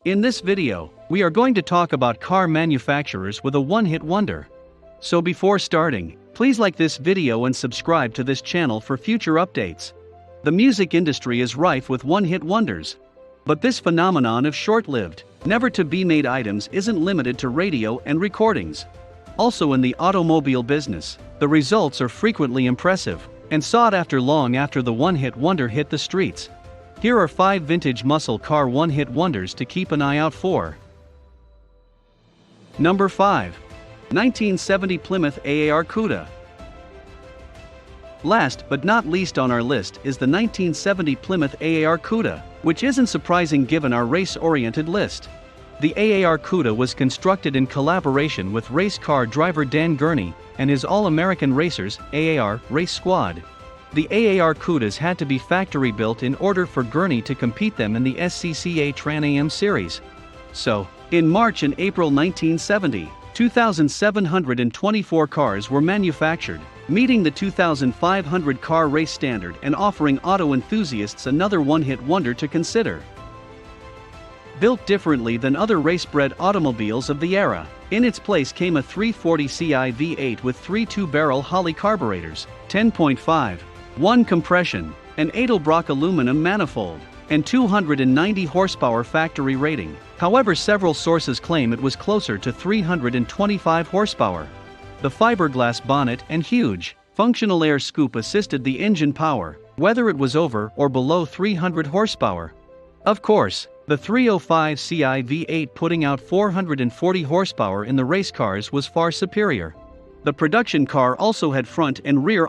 In this video, we are going to talk about car manufacturers with a one-hit wonder. So before starting, please like this video and subscribe to this channel for future updates. The music industry is rife with one-hit wonders. But this phenomenon of short-lived, never-to-be-made items isn't limited to radio and recordings. Also in the automobile business, the results are frequently impressive and sought after long after the one-hit wonder hit the streets. Here are 5 vintage muscle car one-hit wonders to keep an eye out for. Number 5. 1970 Plymouth AAR Cuda. Last but not least on our list is the 1970 Plymouth AAR Cuda, which isn't surprising given our race-oriented list. The AAR Cuda was constructed in collaboration with race car driver Dan Gurney and his All-American Racers AAR race squad. The AAR Cudas had to be factory built in order for Gurney to compete them in the SCCA Trans-Am Series. So, in March and April 1970, 2,724 cars were manufactured, meeting the 2,500 car race standard and offering auto enthusiasts another one-hit wonder to consider. Built differently than other race-bred automobiles of the era, in its place came a 340 Ci V8 with 3 2-barrel Holley carburetors, 10.5, 1 compression, an Edelbrock aluminum manifold, and 290 horsepower factory rating. However, several sources claim it was closer to 325 horsepower. The fiberglass bonnet and huge, functional air scoop assisted the engine power, whether it was over or below 300 horsepower. Of course, the 305 Ci V8 putting out 440 horsepower in the race cars was far superior. The production car also had front and rear